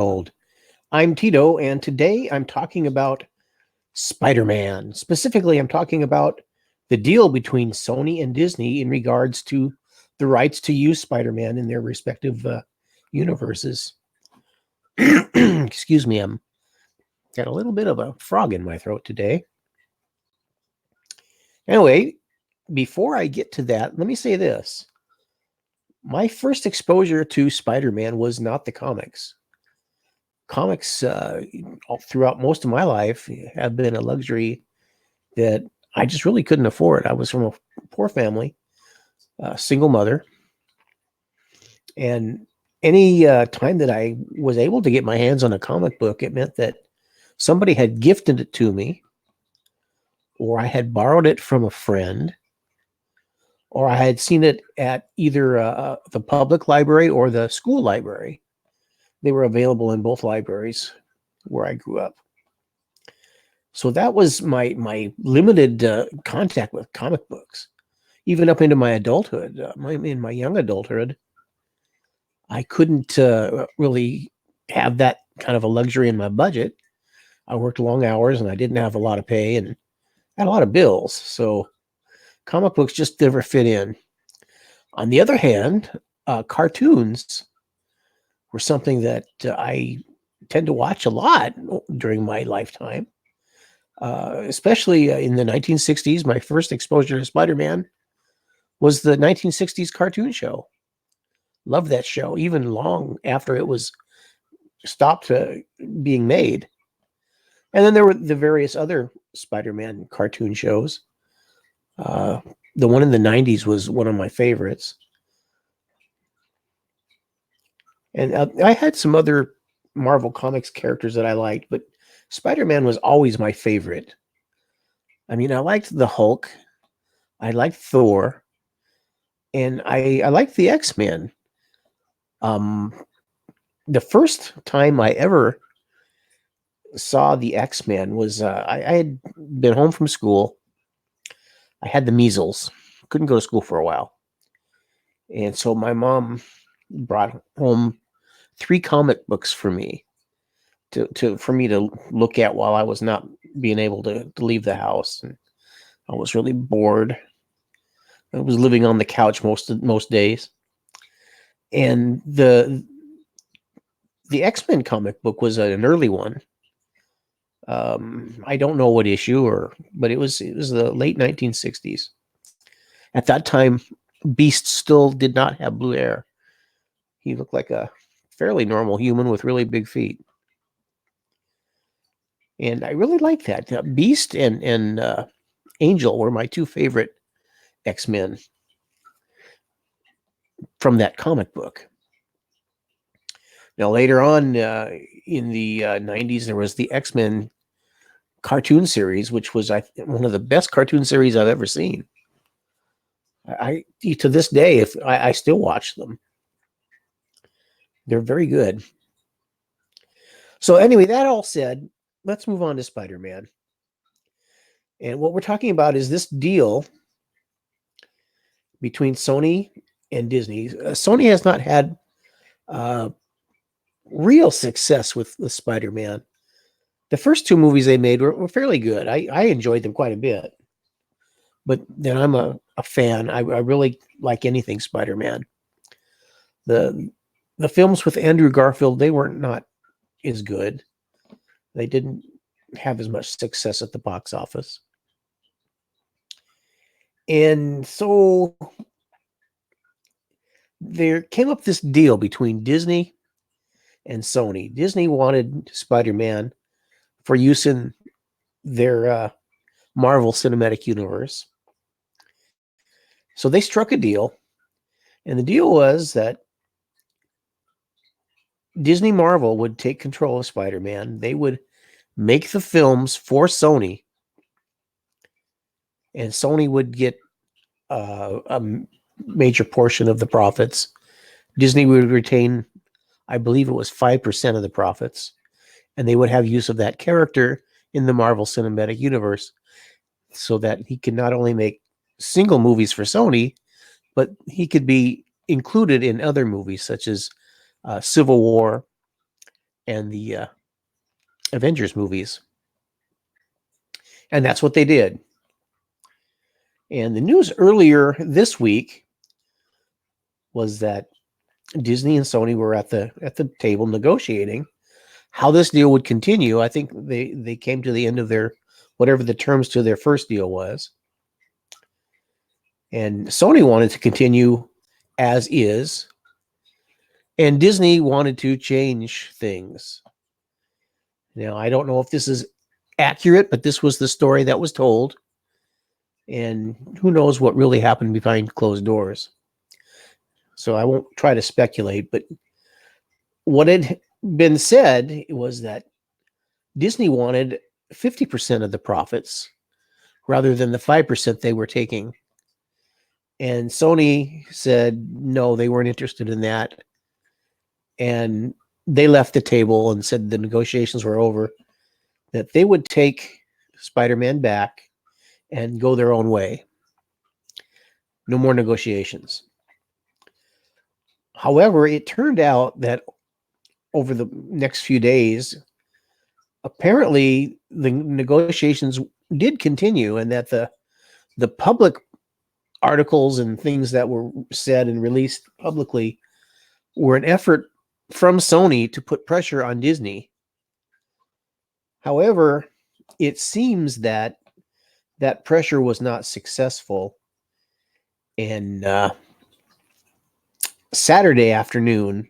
World. I'm Tito, and today I'm talking about Spider-Man. Specifically, I'm talking about the deal between Sony and Disney in regards to the rights to use Spider-Man in their respective universes. Excuse me, I'm got a little bit of a frog in my throat today. Anyway, before I get to that, let me say this. My first exposure to Spider-Man was not the comics. Comics throughout most of my life have been a luxury that I just really couldn't afford. I was from a poor family, single mother, and any time that I was able to get my hands on a comic book, it meant that somebody had gifted it to me, or I had borrowed it from a friend, or I had seen it at either the public library or the school library. They were available in both libraries where I grew up. So that was my limited contact with comic books, even up into my adulthood. In my young adulthood, I couldn't really have that kind of a luxury in my budget. I worked long hours and I didn't have a lot of pay and had a lot of bills. So comic books just never fit in. On the other hand, cartoons were something that I tend to watch a lot during my lifetime. Especially in the 1960s, my first exposure to Spider-Man was the 1960s cartoon show. Loved that show, even long after it was stopped being made. And then there were the various other Spider-Man cartoon shows. The one in the 90s was one of my favorites. And I had some other Marvel Comics characters that I liked, but Spider-Man was always my favorite. I mean, I liked the Hulk, I liked Thor, and I liked the X-Men. The first time I ever saw the X-Men was I had been home from school. I had the measles, couldn't go to school for a while. And so my mom brought home 3 comic books for me for me to look at while I was not being able to leave the house. And I was really bored. I was living on the couch most days. And the X-Men comic book was an early one. I don't know what issue but it was the late 1960s. At that time, Beast still did not have blue hair. He looked like a fairly normal human with really big feet. And I really liked that. Beast and Angel were my 2 favorite X-Men from that comic book. Now, later on in the 90s, there was the X-Men cartoon series, which was one of the best cartoon series I've ever seen. I to this day, if I still watch them, they're very good. So anyway, that all said, let's move on to Spider-Man. And what we're talking about is this deal between Sony and Disney. Sony has not had real success with Spider-Man. The first 2 movies they made were fairly good. I enjoyed them quite a bit. But then I'm a fan. I really like anything Spider-Man. The films with Andrew Garfield, they were not as good. They didn't have as much success at the box office. And so there came up this deal between Disney and Sony. Disney wanted Spider-Man for use in their Marvel Cinematic Universe. So they struck a deal, and the deal was that Disney Marvel would take control of Spider-Man. They would make the films for Sony, and Sony would get a major portion of the profits. Disney would retain, I believe it was 5% of the profits, and they would have use of that character in the Marvel Cinematic Universe so that he could not only make single movies for Sony, but he could be included in other movies such as Civil War and the Avengers movies. And that's what they did. And the news earlier this week was that Disney and Sony were at the table negotiating how this deal would continue. I think they came to the end of their whatever the terms to their first deal was. And Sony wanted to continue as is, and Disney wanted to change things. Now, I don't know if this is accurate, but this was the story that was told. And who knows what really happened behind closed doors. So I won't try to speculate, but what had been said was that Disney wanted 50% of the profits rather than the 5% they were taking. And Sony said no, they weren't interested in that. And they left the table and said the negotiations were over, that they would take Spider-Man back and go their own way. No more negotiations. However, it turned out that over the next few days, apparently the negotiations did continue, and that the public articles and things that were said and released publicly were an effort from Sony to put pressure on Disney. However, it seems that that pressure was not successful. And Saturday afternoon,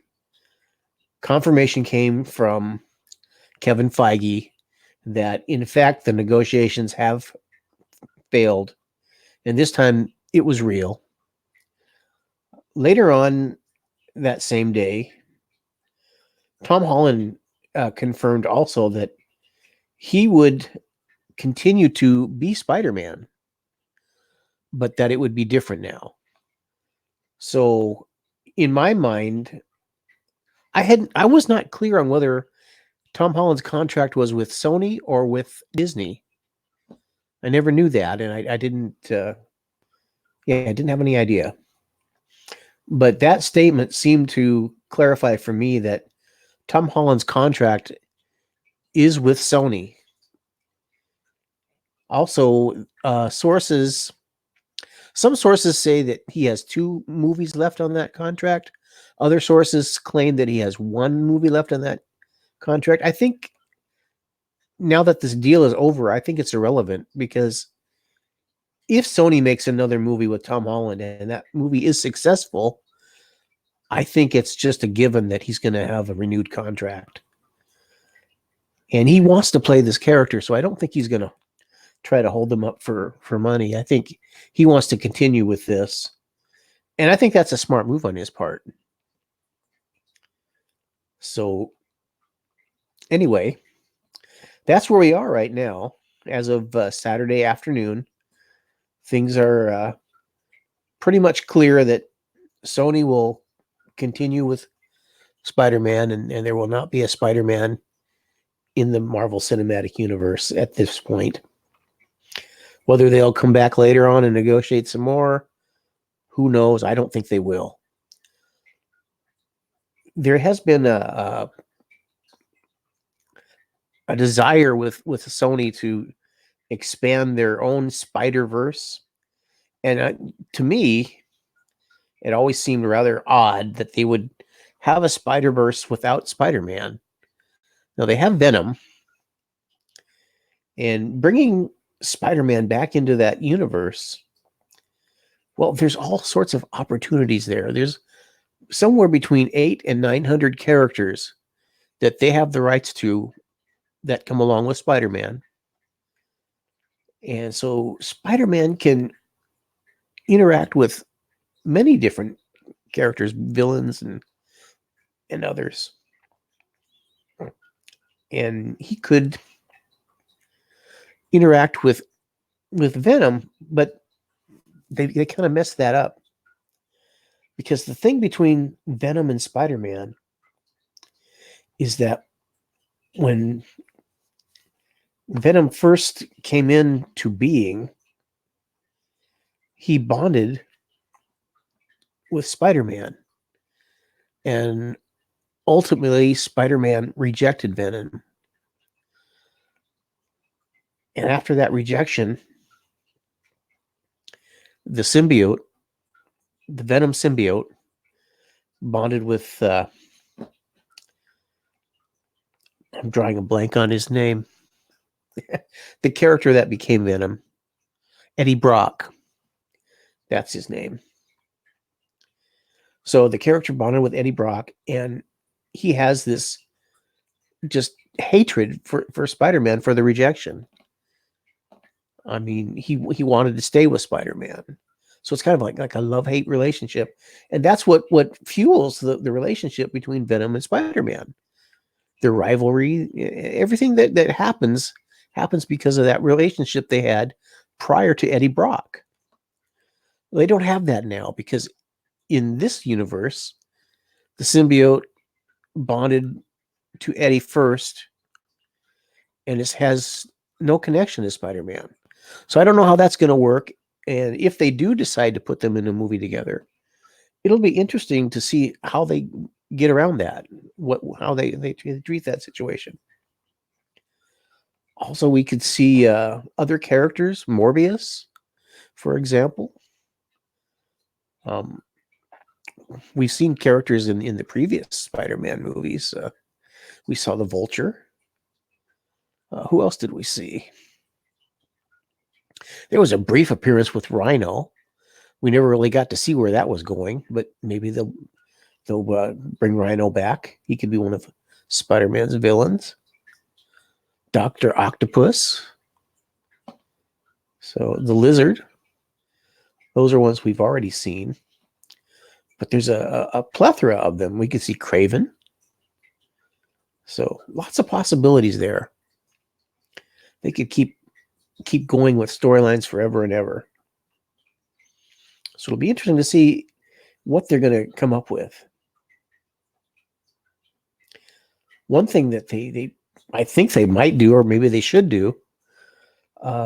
confirmation came from Kevin Feige that, in fact, the negotiations have failed. And this time it was real. Later on that same day, Tom Holland confirmed also that he would continue to be Spider-Man, but that it would be different now. So in my mind, I was not clear on whether Tom Holland's contract was with Sony or with Disney. I never knew that, and I didn't I didn't have any idea. But that statement seemed to clarify for me that Tom Holland's contract is with Sony. Also, some sources say that he has 2 movies left on that contract. Other sources claim that he has 1 movie left on that contract. I think now that this deal is over, I think it's irrelevant, because if Sony makes another movie with Tom Holland and that movie is successful, I think it's just a given that he's going to have a renewed contract. And he wants to play this character, so I don't think he's going to try to hold them up for money. I think he wants to continue with this. And I think that's a smart move on his part. So anyway, that's where we are right now. As of Saturday afternoon, things are pretty much clear that Sony will continue with Spider-Man, and there will not be a Spider-Man in the Marvel Cinematic Universe at this point. Whether they'll come back later on and negotiate some more, who knows? I don't think they will. There has been a desire with Sony to expand their own Spider-Verse. And to me, it always seemed rather odd that they would have a Spider-Verse without Spider-Man. Now, they have Venom. And bringing Spider-Man back into that universe, well, there's all sorts of opportunities there. There's somewhere between 800 and 900 characters that they have the rights to that come along with Spider-Man. And so Spider-Man can interact with many different characters, villains, and others. And he could interact with Venom, but they kind of messed that up. Because the thing between Venom and Spider-Man is that when Venom first came into being, he bonded with Spider-Man. And ultimately, Spider-Man rejected Venom. And after that rejection, the Venom symbiote, bonded with, I'm drawing a blank on his name, the character that became Venom, Eddie Brock. That's his name. So the character bonded with Eddie Brock, and he has this just hatred for Spider-Man for the rejection. I mean, he wanted to stay with Spider-Man. So it's kind of like a love-hate relationship. And that's what fuels the relationship between Venom and Spider-Man. Their rivalry, everything that happens because of that relationship they had prior to Eddie Brock. They don't have that now, because in this universe, the symbiote bonded to Eddie first, and it has no connection to Spider-Man. So I don't know how that's going to work. And if they do decide to put them in a movie together, it'll be interesting to see how they get around that, how they treat that situation. Also, we could see other characters, Morbius, for example. We've seen characters in the previous Spider-Man movies. We saw the Vulture. Who else did we see? There was a brief appearance with Rhino. We never really got to see where that was going, but maybe they'll bring Rhino back. He could be one of Spider-Man's villains. Dr. Octopus. So the Lizard. Those are ones we've already seen. But there's a plethora of them. We could see Kraven. So lots of possibilities there. They could keep going with storylines forever and ever. So it'll be interesting to see what they're going to come up with. One thing that I think they might do, or maybe they should do,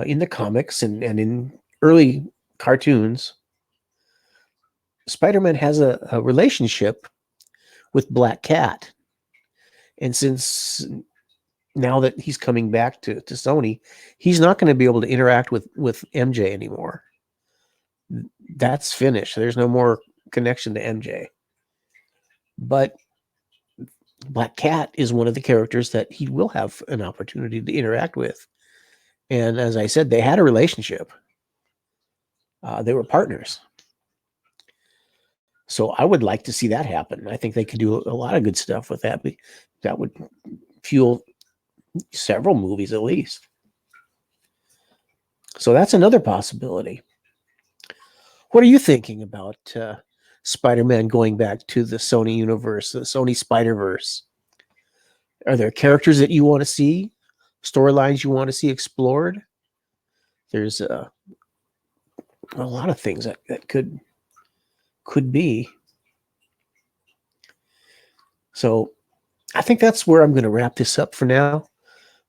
in the comics and in early cartoons, Spider-Man has a relationship with Black Cat. And since now that he's coming back to Sony, he's not going to be able to interact with MJ anymore. That's finished. There's no more connection to MJ. But Black Cat is one of the characters that he will have an opportunity to interact with. And as I said, they had a relationship. They were partners. So I would like to see that happen. I think they could do a lot of good stuff with that. That would fuel several movies at least. So that's another possibility. What are you thinking about Spider-Man going back to the Sony universe, the Sony Spider-Verse? Are there characters that you want to see? Storylines you want to see explored? There's a lot of things that could be. So I think that's where I'm going to wrap this up for now.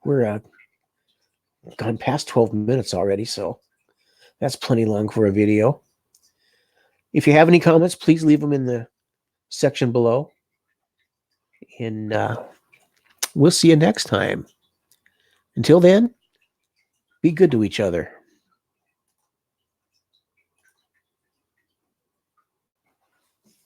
We're gone past 12 minutes already, so that's plenty long for a video. If you have any comments, please leave them in the section below. And we'll see you next time. Until then, be good to each other.